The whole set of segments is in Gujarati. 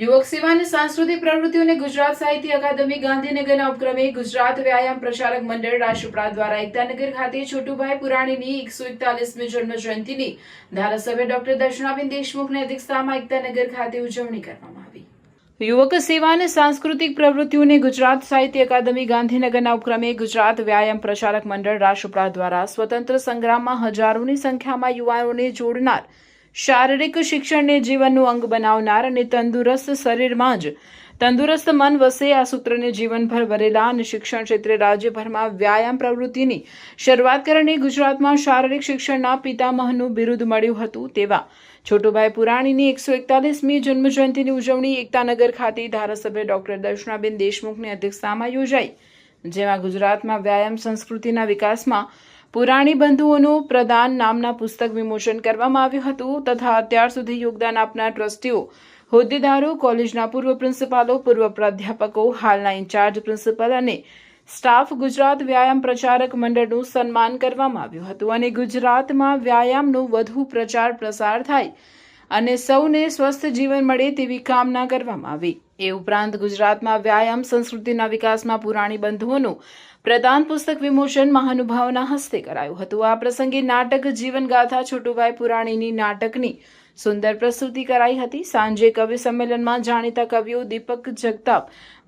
યુવક સેવા અને સાંસ્કૃતિક પ્રવૃત્તિઓને ગુજરાત સાહિત્ય અકાદમી ગાંધીનગરના ઉપક્રમે ગુજરાત વ્યાયામ પ્રચારક મંડળ રાજપીપળા દ્વારા એકતાનગર ખાતે છોટુભાઈ પુરાણીની 141મી જન્મ જયંતિની ધારાસભ્ય ડોક્ટર દર્શનાબેન દેશમુખની અધ્યક્ષતામાં એકતાનગર ખાતે ઉજવણી કરવામાં આવી। યુવક સેવા અને સાંસ્કૃતિક પ્રવૃત્તિઓને ગુજરાત સાહિત્ય અકાદમી ગાંધીનગરના ઉપક્રમે ગુજરાત વ્યાયામ પ્રચારક મંડળ રાજપીપળા દ્વારા સ્વતંત્ર સંગ્રામમાં હજારોની સંખ્યામાં યુવાનોને જોડનાર, શારીરિક શિક્ષણને જીવનનું અંગ બનાવનાર અને તંદુરસ્ત શરીરમાં જ તંદુરસ્ત મન વસે આ સૂત્રને જીવનભર ભરેલા અને શિક્ષણ ક્ષેત્રે રાજ્યભરમાં વ્યાયામ પ્રવૃત્તિની શરૂઆત કરીને ગુજરાતમાં શારીરિક શિક્ષણના પિતામહનું બિરુદ મળ્યું હતું તેવા છોટુભાઈ પુરાણીની 141મી જન્મજયંતિની ઉજવણી એકતાનગર ખાતે ધારાસભ્ય ડોક્ટર દર્શનાબેન દેશમુખની અધ્યક્ષતામાં યોજાઈ, જેમાં ગુજરાતમાં વ્યાયામ સંસ્કૃતિના વિકાસમાં પુરાણી બંધુઓનું પ્રદાન નામના પુસ્તક વિમોચન કરવામાં આવ્યું હતું તથા અત્યાર સુધી યોગદાન આપનાર ટ્રસ્ટીઓ, હોદ્દેદારો, કોલેજના પૂર્વ પ્રિન્સિપાલો, પૂર્વ પ્રાધ્યાપકો, હાલના ઇન્ચાર્જ પ્રિન્સિપલ અને સ્ટાફ ગુજરાત વ્યાયામ પ્રચારક મંડળનું સન્માન કરવામાં આવ્યું હતું અને ગુજરાતમાં વ્યાયામનો વધુ પ્રચાર પ્રસાર થાય અને સૌને સ્વસ્થ જીવન મળે તેવી કામના કરવામાં આવી। એ ઉપરાંત ગુજરાતમાં વ્યાયામ સંસ્કૃતિના વિકાસમાં પુરાણી બંધુઓનું પ્રદાન પુસ્તક વિમોચન મહાનુભાવોના હસ્તે કરાયું હતું। આ પ્રસંગે નાટક જીવનગાથા છોટુભાઈ પુરાણીની નાટકની સુંદર પ્રસ્તુતિ કરાઈ હતી। સાંજે કવિ સંમેલનમાં જાણીતા કવિઓ દીપક જગતાપ,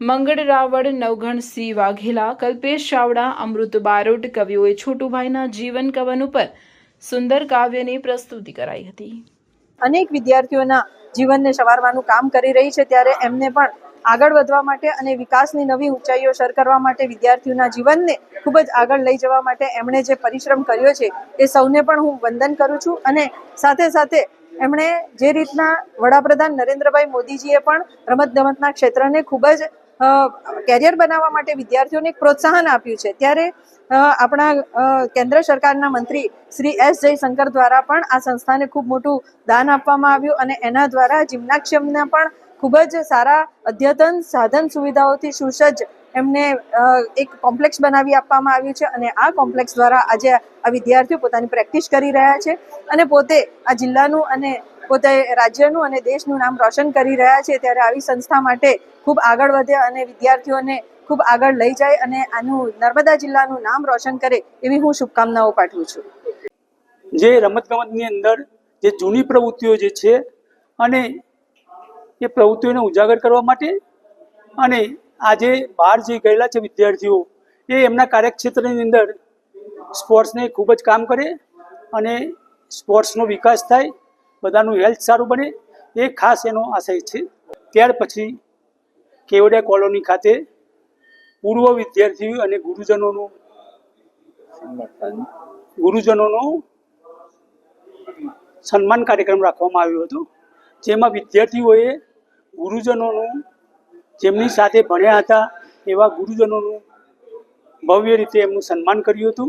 મંગળ રાવળ, નવઘણ સિંહ વાઘેલા, કલ્પેશ ચાવડા, અમૃત બારોટ કવિઓએ છોટુભાઈના જીવન કવન ઉપર સુંદર કાવ્યની પ્રસ્તુતિ કરાઈ હતી। અનેક વિદ્યાર્થીઓના જીવનને સવારવાનું કામ કરી રહી છે, ત્યારે એમને પણ આગળ વધવા માટે અને વિકાસની નવી ઊંચાઈઓ સર કરવા માટે વિદ્યાર્થીઓના જીવનને ખૂબ જ આગળ લઈ જવા માટે એમણે જે પરિશ્રમ કર્યો છે એ સૌને પણ હું વંદન કરું છું। અને સાથે સાથે એમણે જે રીતના વડાપ્રધાન નરેન્દ્રભાઈ મોદીજીએ પણ રમતગમતના ક્ષેત્રને ખૂબ જ કેરિયર બનાવવા માટે વિદ્યાર્થીઓને પ્રોત્સાહન આપ્યું છે, ત્યારે આપણા કેન્દ્ર સરકારના મંત્રી શ્રી એસ જયશંકર દ્વારા પણ આ સંસ્થાને ખૂબ મોટું દાન આપવામાં આવ્યું અને એના દ્વારા જિમ્નાશિયમના પણ ખૂબ જ સારા અદ્યતન સાધન સુવિધાઓથી સુસજ્જ એમને એક કોમ્પ્લેક્સ બનાવી આપવામાં આવ્યું છે અને આ કોમ્પ્લેક્સ દ્વારા આજે આ વિદ્યાર્થીઓ પોતાની પ્રેક્ટિસ કરી રહ્યા છે અને પોતે આ જિલ્લાનું અને પોતે રાજ્યનું અને દેશનું નામ રોશન કરી રહ્યા છે। ત્યારે આવી સંસ્થા માટે ખૂબ આગળ વધે અને વિદ્યાર્થીઓને ખૂબ આગળ લઈ જાય અને આનું નર્મદા જિલ્લાનું નામ રોશન કરે એવી હું શુભકામનાઓ પાઠવું છું। જે રમતગમતની અંદર જે જૂની પ્રવૃત્તિઓ જે છે અને એ પ્રવૃત્તિઓને ઉજાગર કરવા માટે અને આજે બહાર જે ગયેલા છે વિદ્યાર્થીઓ એ એમના કાર્યક્ષેત્રની અંદર સ્પોર્ટ્સને ખૂબ જ કામ કરે અને સ્પોર્ટ્સનો વિકાસ થાય, બધાનું હેલ્થ સારું બને, એ ખાસ એનો આશય છે। ત્યાર પછી કેવડિયા કોલોની ખાતે પૂર્વ વિદ્યાર્થી અને ગુરુજનોનો સન્માન કાર્યક્રમ રાખવામાં આવ્યો હતો, જેમાં વિદ્યાર્થીઓએ ગુરુજનોનું, જેમની સાથે ભણ્યા હતા એવા ગુરુજનોનું ભવ્ય રીતે એમનું સન્માન કર્યું હતું।